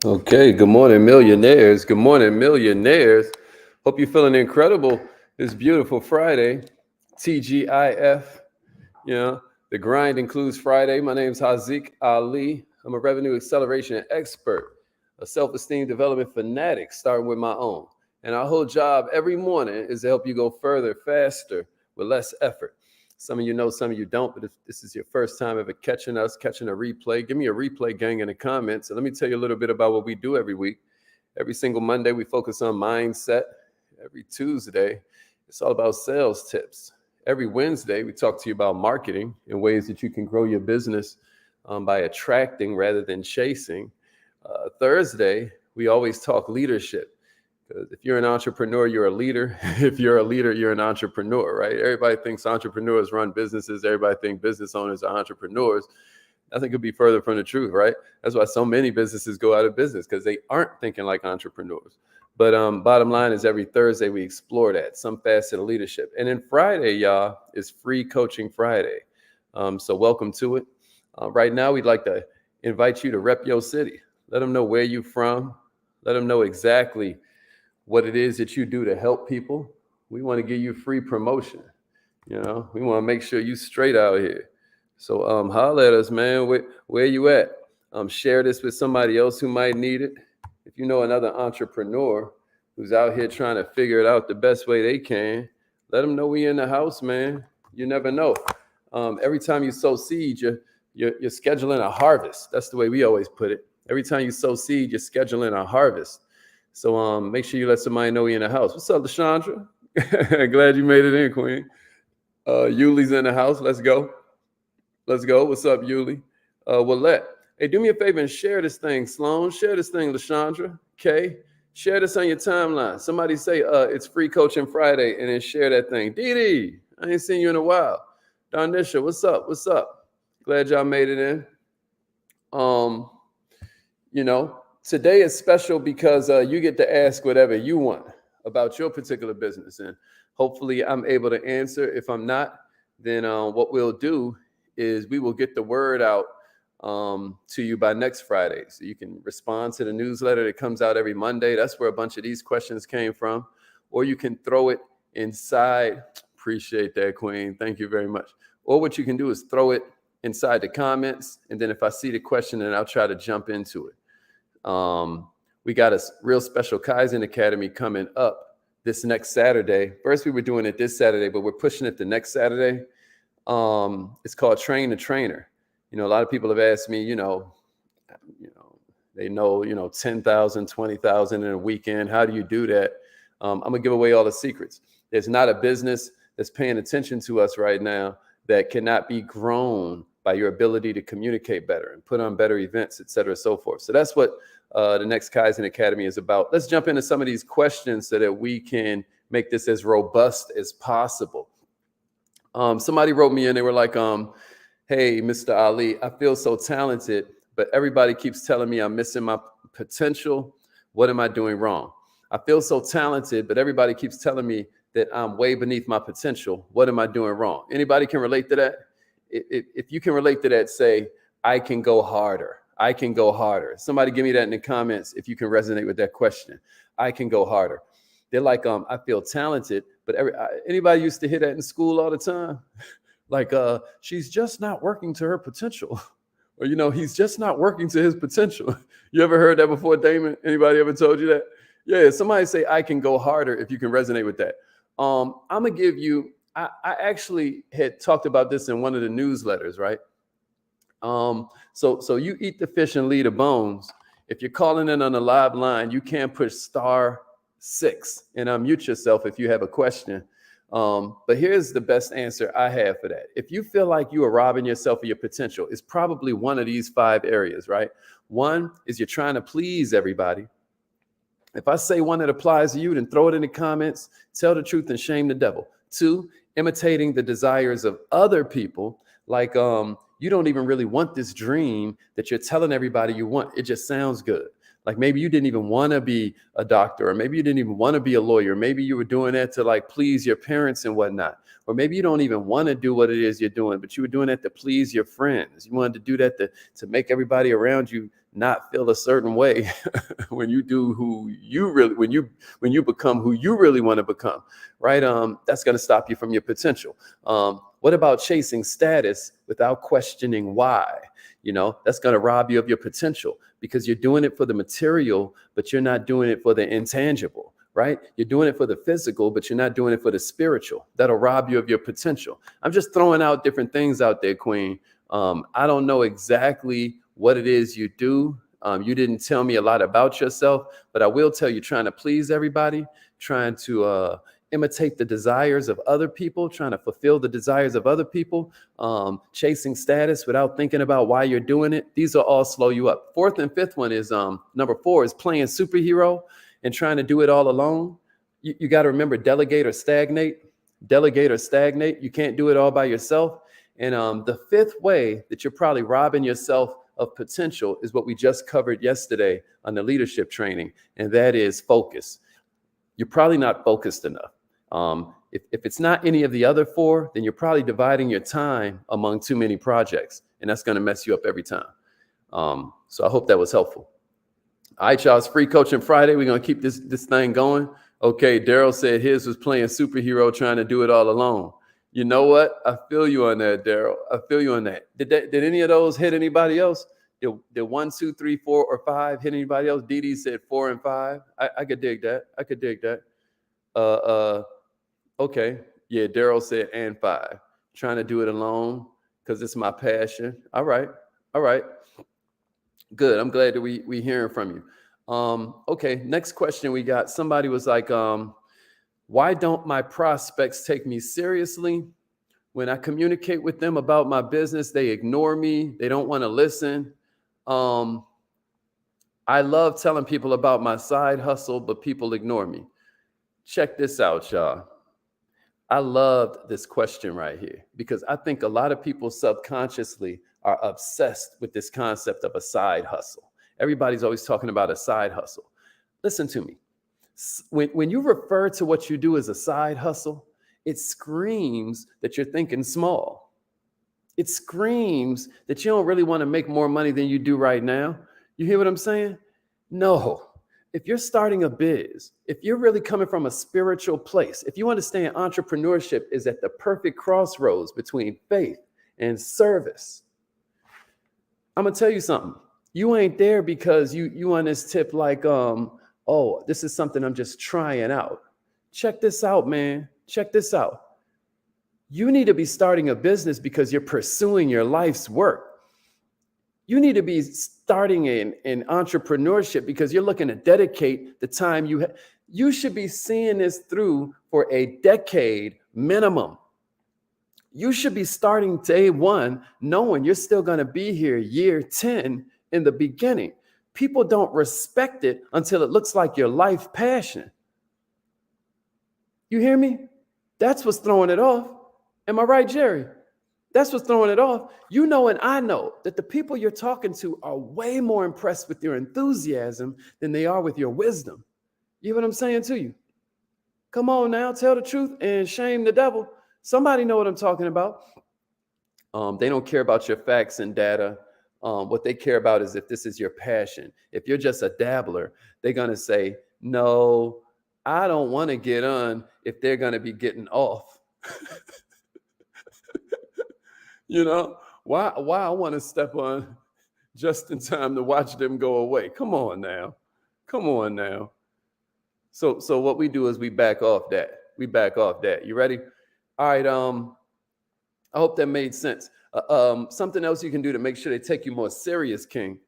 Okay, good morning, millionaires. Good morning, millionaires. Hope you're feeling incredible this beautiful Friday. TGIF, you know, the grind includes Friday. My name is Haziq Ali. I'm a revenue acceleration expert, a self esteem development fanatic, starting with my own. And our whole job every morning is to help you go further, faster, with less effort. Some of you know, some of you don't, but if this is your first time ever catching us, catching a replay, give me a replay gang in the comments. And let me tell you a little bit about what we do every week. Every single Monday, we focus on mindset. Every Tuesday, it's all about sales tips. Every Wednesday, we talk to you about marketing and ways that you can grow your business by attracting rather than chasing. Thursday, we always talk leadership. Because if you're an entrepreneur, you're a leader. If you're a leader, you're an entrepreneur, right? Everybody thinks entrepreneurs run businesses. Everybody thinks business owners are entrepreneurs. Nothing could be further from the truth, right? That's why so many businesses go out of business because they aren't thinking like entrepreneurs. But bottom line is every Thursday we explore that, some facet of leadership. And then Friday, y'all, is Free Coaching Friday. So welcome to it. Right now, we'd like to invite you to rep your city. Let them know where you're from. Let them know exactly what it is that you do to help people. We want to give you free promotion. We want to make sure you straight out here. So holler at us, man. Where you at? Share this with somebody else who might need it. If you know another entrepreneur who's out here trying to figure it out the best way they can, let them know we in the house, man. You never know. Every time you sow seed, you're scheduling a harvest. That's the way we always put it. Every time you sow seed, you're scheduling a harvest. So make sure you let somebody know you're in the house. What's up, LaShondra? Glad you made it in, Queen. Yuli's in the house. Let's go. Let's go. What's up, Yuli? Willette. Hey, do me a favor and share this thing, Sloan. Share this thing, LaShondra. Okay? Share this on your timeline. Somebody say it's Free Coaching Friday and then share that thing. Dee Dee, I ain't seen you in a while. Donisha, what's up? What's up? Glad y'all made it in. Today is special because you get to ask whatever you want about your particular business. And hopefully I'm able to answer. If I'm not, then what we'll do is we will get the word out to you by next Friday. So you can respond to the newsletter that comes out every Monday. That's where a bunch of these questions came from. Or you can throw it inside. Appreciate that, Queen. Thank you very much. Or what you can do is throw it inside the comments. And then if I see the question, then I'll try to jump into it. We got a real special Kaizen Academy coming up this next Saturday. First, we were doing it this Saturday, but we're pushing it the next Saturday. It's called Train the Trainer. A lot of people have asked me, they know, 10,000, 20,000 in a weekend. How do you do that? I'm going to give away all the secrets. There's not a business that's paying attention to us right now that cannot be grown by your ability to communicate better and put on better events, et cetera, so forth. So that's what the next Kaizen Academy is about. Let's jump into some of these questions so that we can make this as robust as possible. Somebody wrote me in, they were like, hey, Mr. Ali, I feel so talented, but everybody keeps telling me I'm missing my potential. What am I doing wrong? I feel so talented, but everybody keeps telling me that I'm way beneath my potential. What am I doing wrong? Anybody can relate to that? If you can relate to that, say, I can go harder. I can go harder. Somebody give me that in the comments if you can resonate with that question. I can go harder. They're like, I feel talented, but anybody used to hear that in school all the time? Like, she's just not working to her potential. Or, he's just not working to his potential. You ever heard that before, Damon? Anybody ever told you that? Yeah, somebody say, I can go harder if you can resonate with that. I'm going to give you, I actually had talked about this in one of the newsletters, right? So you eat the fish and leave the bones. If you're calling in on a live line, you can push *6 and unmute yourself if you have a question. But here's the best answer I have for that. If you feel like you are robbing yourself of your potential, it's probably one of these 5 areas, right? One is you're trying to please everybody. If I say one that applies to you, then throw it in the comments, tell the truth and shame the devil. 2, imitating the desires of other people. Like, you don't even really want this dream that you're telling everybody you want. It just sounds good. Like maybe you didn't even want to be a doctor, or maybe you didn't even want to be a lawyer. Maybe you were doing that to like please your parents and whatnot. Or maybe you don't even want to do what it is you're doing, but you were doing that to please your friends. You wanted to do that to make everybody around you not feel a certain way when you do who you really when you become who you really want to become, right? That's going to stop you from your potential. What about chasing status without questioning why? That's going to rob you of your potential because you're doing it for the material, but you're not doing it for the intangible, right? You're doing it for the physical, but you're not doing it for the spiritual. That'll rob you of your potential. I'm just throwing out different things out there, Queen. I don't know exactly what it is you do. You didn't tell me a lot about yourself, but I will tell you, trying to please everybody, trying to imitate the desires of other people, trying to fulfill the desires of other people, chasing status without thinking about why you're doing it. These will all slow you up. Fourth and fifth one is number 4 is playing superhero and trying to do it all alone. You got to remember, delegate or stagnate. Delegate or stagnate. You can't do it all by yourself. And the fifth way that you're probably robbing yourself of potential is what we just covered yesterday on the leadership training, and that is focus. You're probably not focused enough. If it's not any of the other 4, then you're probably dividing your time among too many projects, and that's going to mess you up every time. So I hope that was helpful. All right, y'all, it's Free Coaching Friday. We're going to keep this thing going. Okay, Daryl said his was playing superhero, trying to do it all alone. You know what? I feel you on that, Daryl. I feel you on that. Did any of those hit anybody else? Did 1, 2, 3, 4, or 5 hit anybody else? Dee said 4 and 5. I could dig that. I could dig that. Okay. Yeah, Daryl said and 5. Trying to do it alone because it's my passion. All right. Good. I'm glad that we hearing from you. Okay. Next question we got. Somebody was like, why don't my prospects take me seriously? When I communicate with them about my business, they ignore me. They don't want to listen. I love telling people about my side hustle, but people ignore me. Check this out, y'all. I loved this question right here because I think a lot of people subconsciously are obsessed with this concept of a side hustle. Everybody's always talking about a side hustle. Listen to me. When you refer to what you do as a side hustle, it screams that you're thinking small. It screams that you don't really want to make more money than you do right now. You hear what I'm saying? No. If you're starting a biz, if you're really coming from a spiritual place, if you understand entrepreneurship is at the perfect crossroads between faith and service, I'm going to tell you something. You ain't there because you on this tip like, oh, this is something I'm just trying out. Check this out, man. Check this out. You need to be starting a business because you're pursuing your life's work. You need to be starting in entrepreneurship because you're looking to dedicate the time you have. You should be seeing this through for a decade minimum. You should be starting day 1 knowing you're still going to be here year 10 in the beginning. People don't respect it until it looks like your life passion. You hear me? That's what's throwing it off. Am I right, Jerry? That's what's throwing it off. You know, and I know that the people you're talking to are way more impressed with your enthusiasm than they are with your wisdom. You hear what I'm saying to you? Come on now, tell the truth and shame the devil. Somebody know what I'm talking about. They don't care about your facts and data. What they care about is if this is your passion. If you're just a dabbler, they're going to say, no, I don't want to get on if they're going to be getting off. You know, why I want to step on just in time to watch them go away. Come on now. So what we do is we back off that. You ready? All right. I hope that made sense. Something else you can do to make sure they take you more serious, King,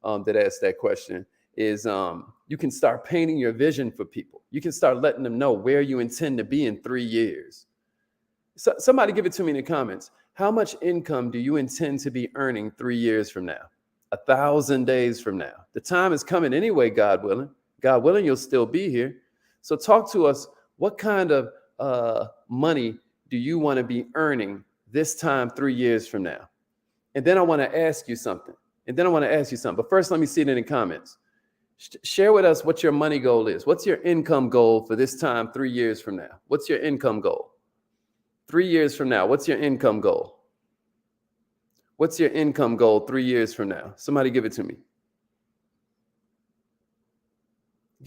that asked that question is you can start painting your vision for people. You can start letting them know where you intend to be in 3 years. So, somebody give it to me in the comments. How much income do you intend to be earning 3 years from now? 1,000 days from now? The time is coming anyway, God willing. God willing, you'll still be here. So talk to us. What kind of money do you want to be earning this time 3 years from now? And then I want to ask you something. But first, let me see it in the comments. Share with us what your money goal is. What's your income goal for this time 3 years from now? What's your income goal? 3 years from now, what's your income goal? What's your income goal 3 years from now? Somebody give it to me.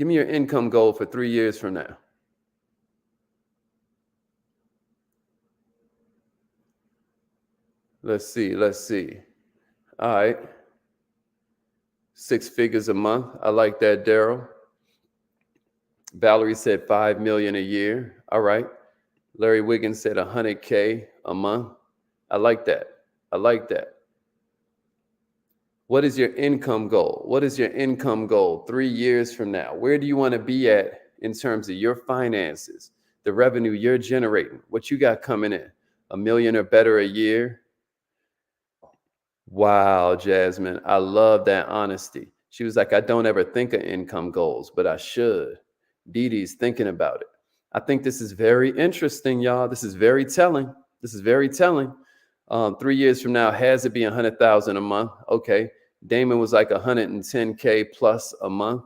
Give me your income goal for 3 years from now. Let's see. All right. 6 figures a month. I like that, Daryl. Valerie said 5 million a year. All right. Larry Wiggins said 100K a month. I like that. What is your income goal? 3 years from now? Where do you want to be at in terms of your finances, the revenue you're generating, what you got coming in? $1 million or better a year? Wow, Jasmine, I love that honesty. She was like, I don't ever think of income goals, but I should. Dee Dee's thinking about it. I think this is very interesting, y'all. This is very telling. 3 years from now, has it be 100,000 a month? Okay. Damon was like 110K plus a month.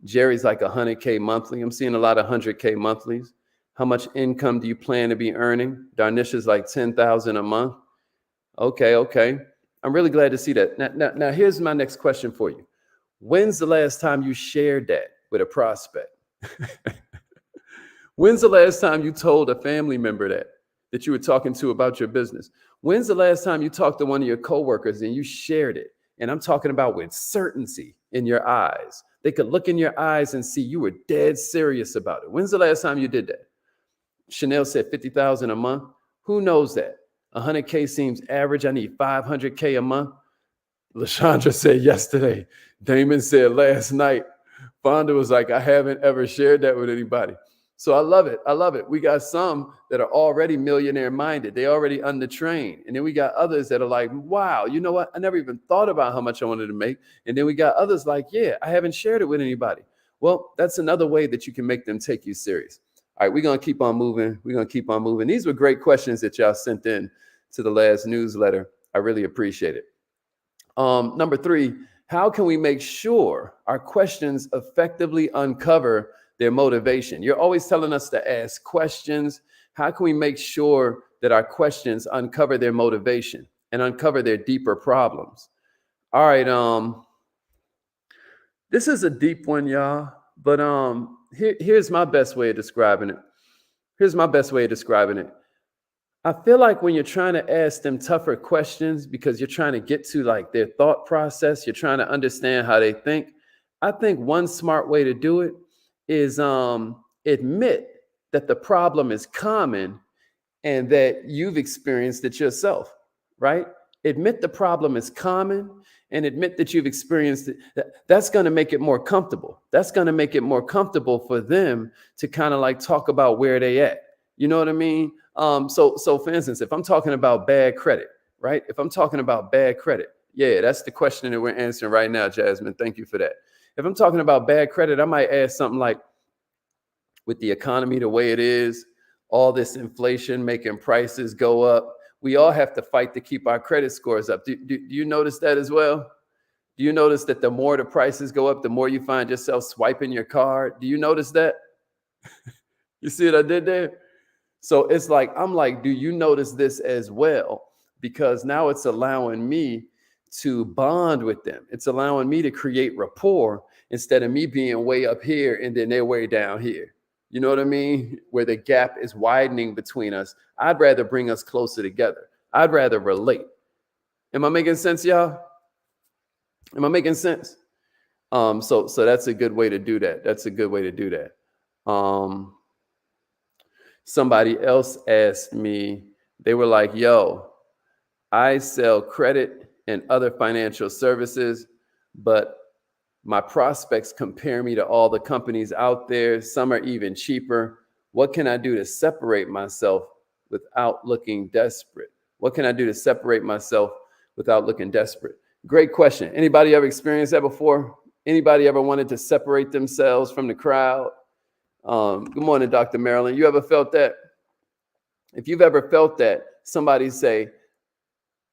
Jerry's like 100K monthly. I'm seeing a lot of 100K monthlies. How much income do you plan to be earning? Darnisha's like 10,000 a month. Okay. I'm really glad to see that. Now, here's my next question for you. When's the last time you shared that with a prospect? When's the last time you told a family member that you were talking to about your business? When's the last time you talked to one of your coworkers and you shared it? And I'm talking about with certainty in your eyes. They could look in your eyes and see you were dead serious about it. When's the last time you did that? Chanel said 50,000 a month. Who knows that? 100K seems average. I need 500K a month. LaShondra said yesterday. Damon said last night. Fonda was like, I haven't ever shared that with anybody. So I love it. We got some that are already millionaire minded. They already undertrained. And then we got others that are like, wow, you know what? I never even thought about how much I wanted to make. And then we got others like, yeah, I haven't shared it with anybody. Well, that's another way that you can make them take you serious. All right, we're going to keep on moving. These were great questions that y'all sent in to the last newsletter. I really appreciate it. Number 3, how can we make sure our questions effectively uncover their motivation? You're always telling us to ask questions. How can we make sure that our questions uncover their motivation and uncover their deeper problems? All right. This is a deep one, y'all, but here's my best way of describing it. I feel like when you're trying to ask them tougher questions because you're trying to get to like their thought process, you're trying to understand how they think. I think one smart way to do it is admit that the problem is common and that you've experienced it yourself, right? Admit the problem is common and admit that you've experienced it. That's going to make it more comfortable. That's going to make it more comfortable for them to kind of like talk about where they at. You know what I mean? So for instance, if I'm talking about bad credit, right? Yeah, that's the question that we're answering right now, Jasmine. Thank you for that. If I'm talking about bad credit, I might ask something like, with the economy the way it is, all this inflation making prices go up, we all have to fight to keep our credit scores up. Do you notice that as well? Do you notice that the more the prices go up, the more you find yourself swiping your card? Do you notice that? You see what I did there? So it's like, I'm like, do you notice this as well? Because now it's allowing me to bond with them. It's allowing me to create rapport instead of me being way up here and then they're way down here. You know what I mean? Where the gap is widening between us. I'd rather bring us closer together. I'd rather relate. Am I making sense, y'all? Am I making sense? So that's a good way to do that. Somebody else asked me, they were like, yo, I sell credit and other financial services, but my prospects compare me to all the companies out there. Some are even cheaper. What can I do to separate myself without looking desperate? Great question. Anybody ever experienced that before? Anybody ever wanted to separate themselves from the crowd? Good morning, Dr. Marilyn. You ever felt that? If you've ever felt that, somebody say,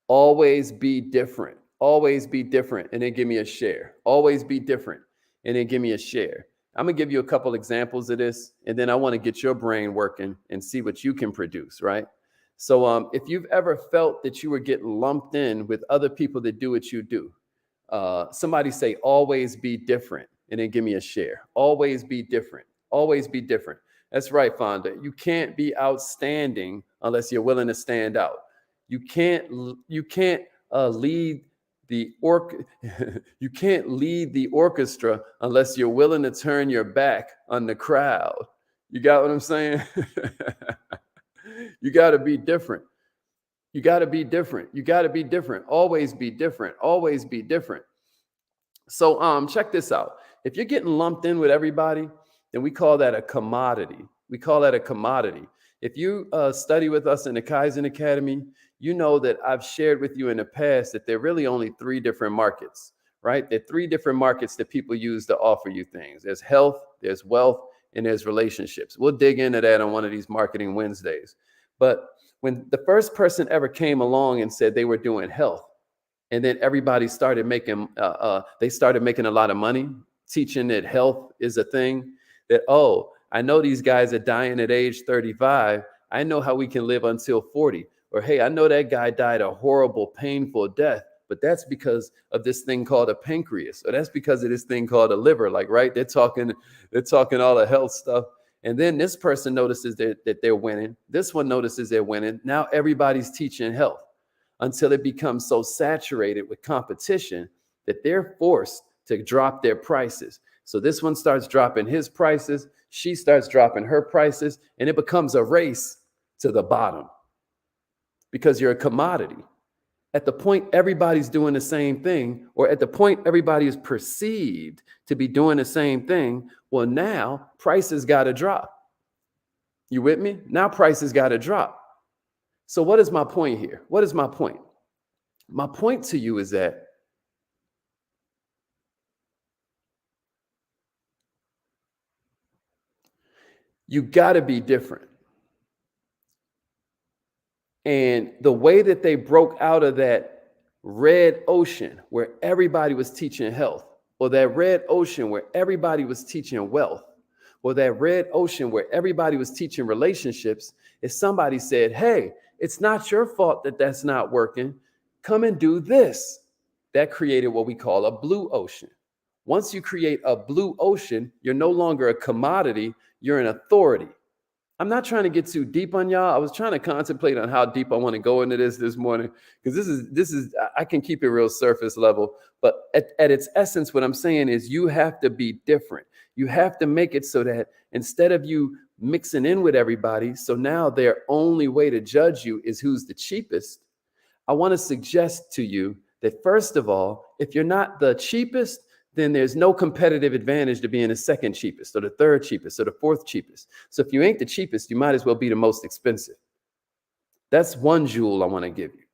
always be different. Always be different, and then give me a share. Always be different, and then give me a share. I'm going to give you a couple examples of this, and then I want to get your brain working and see what you can produce, right? So if you've ever felt that you were getting lumped in with other people that do what you do, somebody say, always be different. and then give me a share. Always be different. Always be different. That's right, Fonda. You can't be outstanding unless you're willing to stand out. You can't lead the you can't lead the orchestra unless you're willing to turn your back on the crowd. You got what I'm saying? You got to be different. You got to be different. You got to be different. Always be different. Always be different. So check this out. If you're getting lumped in with everybody, then we call that a commodity. We call that a commodity. If you study with us in the Kaizen Academy, you know that I've shared with you in the past that there are really only three different markets, right? There are three different markets that people use to offer you things. There's health, there's wealth, and there's relationships. We'll dig into that on one of these Marketing Wednesdays. But when the first person ever came along and said they were doing health, and then everybody started making, they started making a lot of money, teaching that health is a thing, that, oh, I know these guys are dying at age 35. I know how we can live until 40. Or, hey, I know that guy died a horrible, painful death, but that's because of this thing called a pancreas, or that's because of this thing called a liver. Like, right? They're talking all the health stuff. And then this person notices that they're winning. This one notices they're winning. Now everybody's teaching health until it becomes so saturated with competition that they're forced to drop their prices. So this one starts dropping his prices. She starts dropping her prices, and it becomes a race to the bottom because you're a commodity. At the point everybody's doing the same thing, or at the point everybody is perceived to be doing the same thing, well, now prices got to drop. You with me? Now prices got to drop. So what is my point here? What is my point? My point to you is that you got to be different. And the way that they broke out of that red ocean where everybody was teaching health, or that red ocean where everybody was teaching wealth, or that red ocean where everybody was teaching relationships, is somebody said, hey, it's not your fault that that's not working. Come and do this. That created what we call a blue ocean. Once you create a blue ocean, you're no longer a commodity, you're an authority. I'm not trying to get too deep on y'all. I was trying to contemplate on how deep I want to go into this morning, because this is I can keep it real surface level, but at its essence, what I'm saying is you have to be different. You have to make it so that instead of you mixing in with everybody, so now their only way to judge you is who's the cheapest. I want to suggest to you that, first of all, if you're not the cheapest, then there's no competitive advantage to being the second cheapest or the third cheapest or the fourth cheapest. So if you ain't the cheapest, you might as well be the most expensive. That's one jewel I want to give you.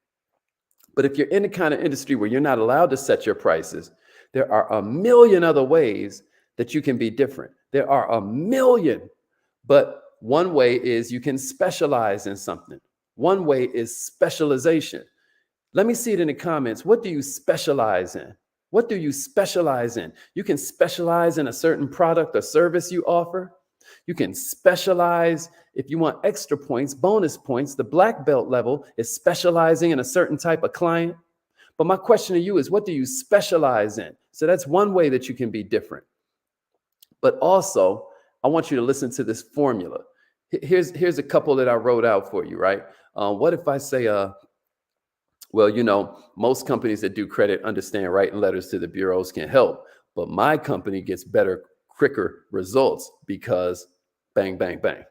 But if you're in the kind of industry where you're not allowed to set your prices, there are a million other ways that you can be different. There are a million. But one way is you can specialize in something. One way is specialization. Let me see it in the comments. What do you specialize in? What do you specialize in? You can specialize in a certain product or service you offer. You can specialize if you want extra points, bonus points. The black belt level is specializing in a certain type of client. But my question to you is, what do you specialize in? So that's one way that you can be different. But also, I want you to listen to this formula. Here's a couple that I wrote out for you, right? What if I say, well, you know, most companies that do credit understand writing letters to the bureaus can help, but my company gets better, quicker results because bang, bang, bang.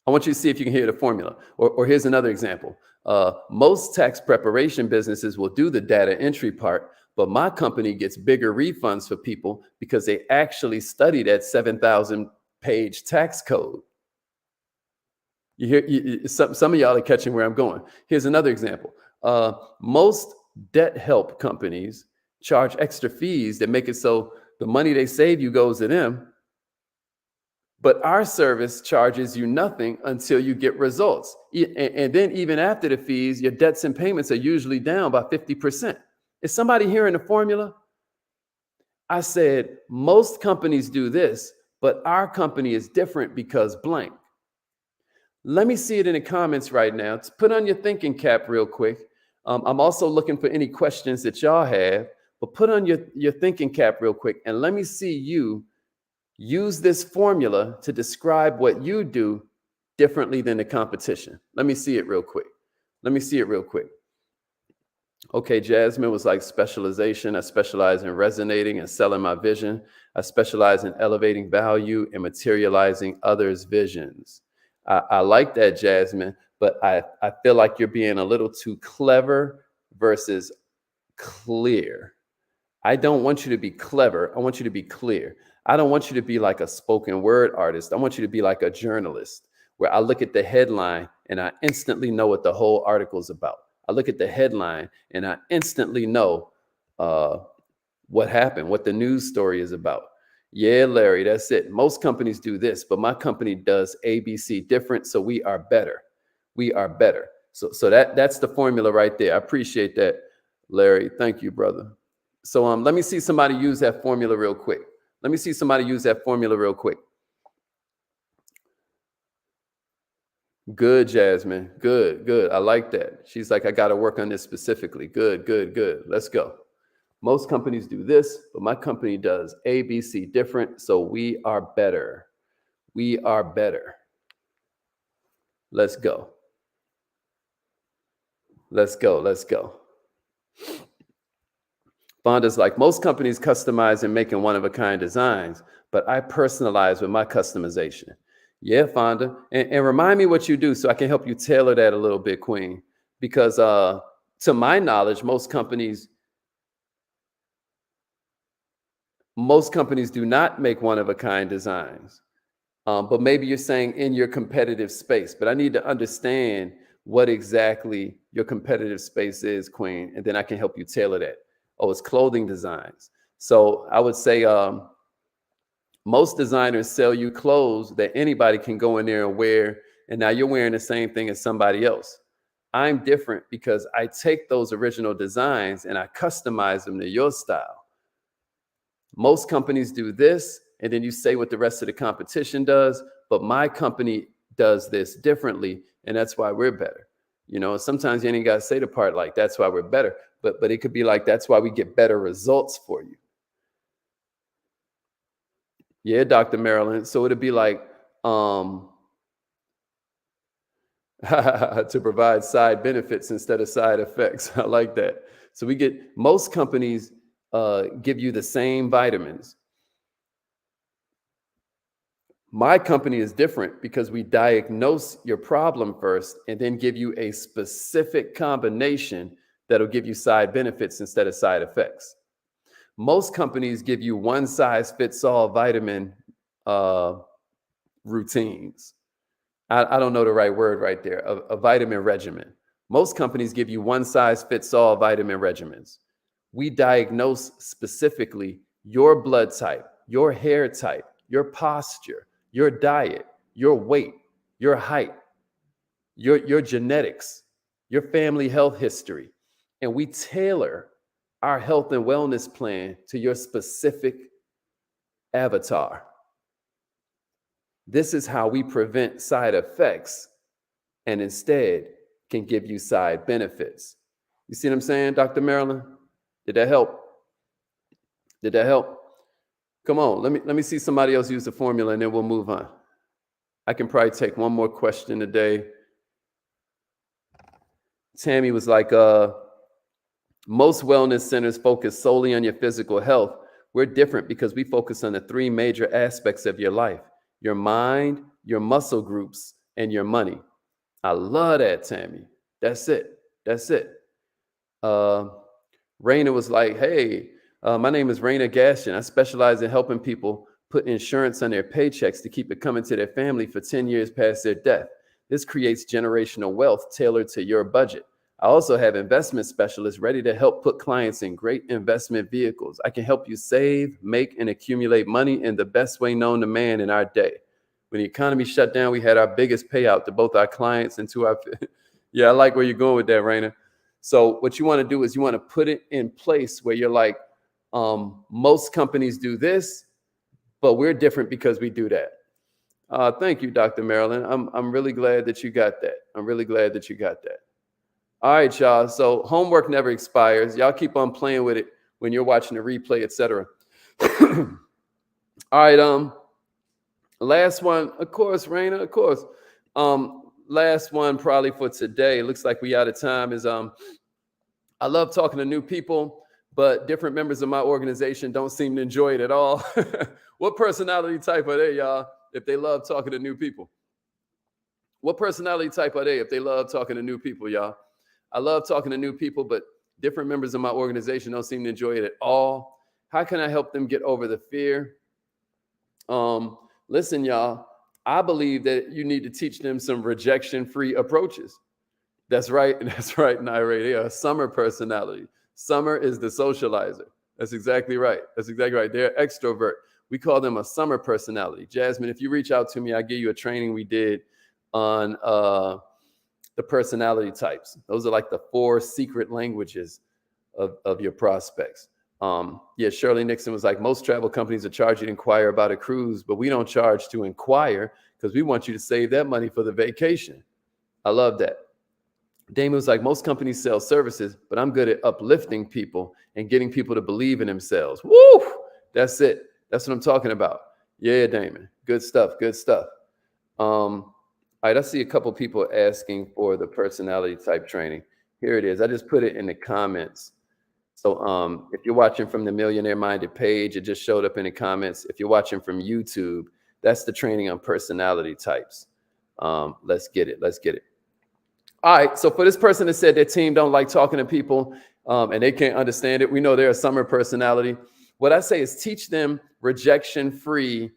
I want you to see if you can hear the formula. Or here's another example. Most tax preparation businesses will do the data entry part, but my company gets bigger refunds for people because they actually study that 7,000 page tax code. You hear, some of y'all are catching where I'm going. Here's another example. Most debt help companies charge extra fees that make it so the money they save you goes to them. But our service charges you nothing until you get results. And then even after the fees, your debts and payments are usually down by 50%. Is somebody hearing the formula? I said, most companies do this, but our company is different because blank. Let me see it in the comments right now. Put on your thinking cap real quick. I'm also looking for any questions that y'all have. But put on your thinking cap real quick and let me see you use this formula to describe what you do differently than the competition. Let me see it real quick. Let me see it real quick. Okay, Jasmine was like specialization. I specialize in resonating and selling my vision. I specialize in elevating value and materializing others' visions. I like that, Jasmine, but I feel like you're being a little too clever versus clear. I don't want you to be clever. I want you to be clear. I don't want you to be like a spoken word artist. I want you to be like a journalist where I look at the headline and I instantly know what the whole article is about. I look at the headline and I instantly know what happened, what the news story is about. Yeah, Larry, that's it. Most companies do this, but my company does ABC different, so we are better. We are better. So that's the formula right there. I appreciate that, Larry. Thank you, brother. So let me see somebody use that formula real quick. Let me see somebody use that formula real quick. Good, Jasmine. Good, good. I like that. She's like, I got to work on this specifically. Good, good, good. Let's go. Most companies do this, but my company does ABC different, so we are better. We are better. Let's go. Let's go. Let's go. Fonda's like, most companies customize and making one-of-a-kind designs, but I personalize with my customization. Yeah, Fonda. And remind me what you do so I can help you tailor that a little bit, Queen. Because to my knowledge, most companies do not make one-of-a-kind designs. But maybe you're saying in your competitive space. But I need to understand what exactly your competitive space is, Queen, and then I can help you tailor that. Oh, it's clothing designs. So I would say most designers sell you clothes that anybody can go in there and wear. And now you're wearing the same thing as somebody else. I'm different because I take those original designs and I customize them to your style. Most companies do this, and then you say what the rest of the competition does, but my company does this differently, and that's why we're better. You know, sometimes you ain't got to say the part like that's why we're better, but it could be like that's why we get better results for you. Yeah, Dr. Marilyn. So it'd be like to provide side benefits instead of side effects. I like that. So we get most companies give you the same vitamins. My company is different because we diagnose your problem first and then give you a specific combination that'll give you side benefits instead of side effects. Most companies give you one size fits all vitamin routines. I don't know the right word right there, a vitamin regimen. Most companies give you one size fits all vitamin regimens. We diagnose specifically your blood type, your hair type, your posture, your diet, your weight, your height, your genetics, your family health history. And we tailor our health and wellness plan to your specific avatar. This is how we prevent side effects and instead can give you side benefits. You see what I'm saying, Dr. Marilyn? Did that help? Did that help? Come on, let me see somebody else use the formula and then we'll move on. I can probably take one more question today. Tammy was like, most wellness centers focus solely on your physical health. We're different because we focus on the three major aspects of your life: your mind, your muscle groups, and your money. I love that, Tammy. That's it. That's it. Raina was like, hey, my name is Raina Gaston. I specialize in helping people put insurance on their paychecks to keep it coming to their family for 10 years past their death. This creates generational wealth tailored to your budget. I also have investment specialists ready to help put clients in great investment vehicles. I can help you save, make, and accumulate money in the best way known to man in our day. When the economy shut down, we had our biggest payout to both our clients and to our... Yeah, I like where you're going with that, Raina. So what you want to do is you want to put it in place where you're like, most companies do this, but we're different because we do that. Thank you, Dr. Marilyn. I'm really glad that you got that. I'm really glad that you got that. All right, y'all. So homework never expires. Y'all keep on playing with it when you're watching the replay, etc. All right. Last one, of course, Raina, of course. Last one probably for today. Looks like we out of time. Is I love talking to new people, but different members of my organization don't seem to enjoy it at all. What personality type are they, y'all, if they love talking to new people? What personality type are they if they love talking to new people, y'all? I love talking to new people, but different members of my organization don't seem to enjoy it at all. How can I help them get over the fear? Listen, y'all, I believe that you need to teach them some rejection-free approaches. That's right. That's right, Naira. They are a summer personality. Summer is the socializer. That's exactly right. That's exactly right. They're extrovert. We call them a summer personality. Jasmine, if you reach out to me, I'll give you a training we did on the personality types. Those are like the 4 secret languages of your prospects. Yeah, Shirley Nixon was like, most travel companies are charging to inquire about a cruise, but we don't charge to inquire because we want you to save that money for the vacation. I love that. Damon was like, most companies sell services, but I'm good at uplifting people and getting people to believe in themselves. Woo! That's it. That's what I'm talking about. Yeah, Damon. Good stuff. Good stuff. All right, I see a couple people asking for the personality type training. Here it is. I just put it in the comments. So if you're watching from the Millionaire Minded page, it just showed up in the comments. If you're watching from YouTube, that's the training on personality types. Let's get it. Let's get it. All right. So for this person that said their team don't like talking to people and they can't understand it, we know they're a summer personality. What I say is teach them rejection-free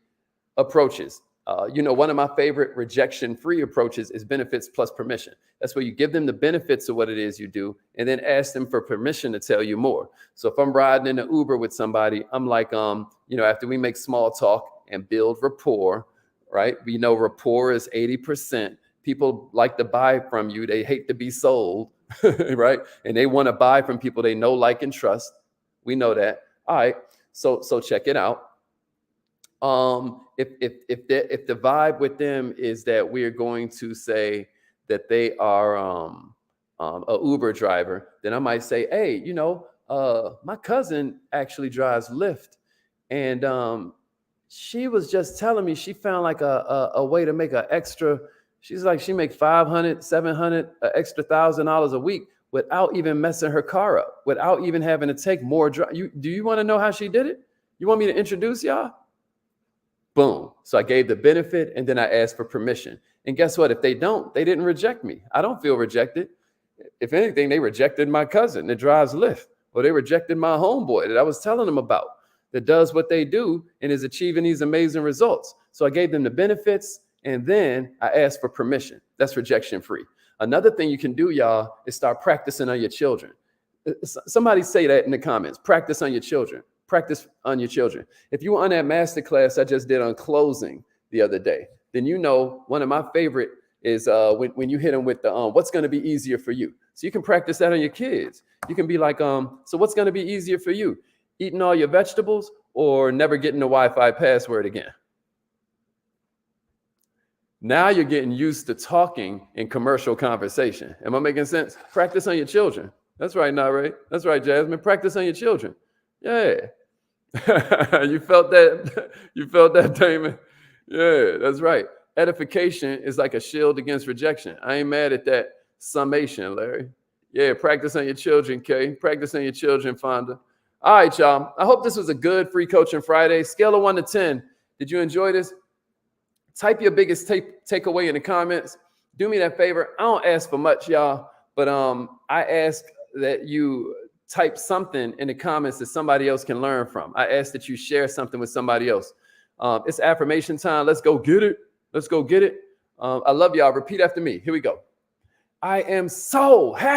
approaches. One of my favorite rejection-free approaches is benefits plus permission. That's where you give them the benefits of what it is you do and then ask them for permission to tell you more. So if I'm riding in an Uber with somebody, I'm like, after we make small talk and build rapport, right? We know rapport is 80%. People like to buy from you. They hate to be sold, right? And they want to buy from people they know, like, and trust. We know that. All right. So check it out. If the vibe with them is that we're going to say that they are a Uber driver, then I might say, hey, my cousin actually drives Lyft, and she was just telling me she found like a way to make an extra. She's like, she make $500, $700, extra $1,000 a week without even messing her car up, without even having to take more drive. Do you want to know how she did it? You want me to introduce y'all? Boom. So I gave the benefit and then I asked for permission. And guess what? If they don't, they didn't reject me. I don't feel rejected. If anything, they rejected my cousin that drives Lyft, or they rejected my homeboy that I was telling them about that does what they do and is achieving these amazing results. So I gave them the benefits and then I asked for permission. That's rejection free. Another thing you can do, y'all, is start practicing on your children. Somebody say that in the comments. Practice on your children. Practice on your children. If you were on that masterclass I just did on closing the other day, then one of my favorite is when you hit them with the what's going to be easier for you. So you can practice that on your kids. You can be like, so what's going to be easier for you? Eating all your vegetables or never getting the Wi-Fi password again? Now you're getting used to talking in commercial conversation. Am I making sense? Practice on your children. That's right, Nare. That's right, Jasmine. Practice on your children. Yeah. You felt that? You felt that, Damon? Yeah, that's right. Edification is like a shield against rejection. I ain't mad at that summation, Larry. Yeah, practice on your children, Kay. Practice on your children, Fonda. All right, y'all. I hope this was a good free coaching Friday. Scale of 1 to 10. Did you enjoy this? Type your biggest takeaway in the comments. Do me that favor. I don't ask for much, y'all, but I ask that you type something in the comments that somebody else can learn from. I ask that you share something with somebody else. It's affirmation time. Let's go get it. Let's go get it. I love y'all. Repeat after me. Here we go. I am so happy.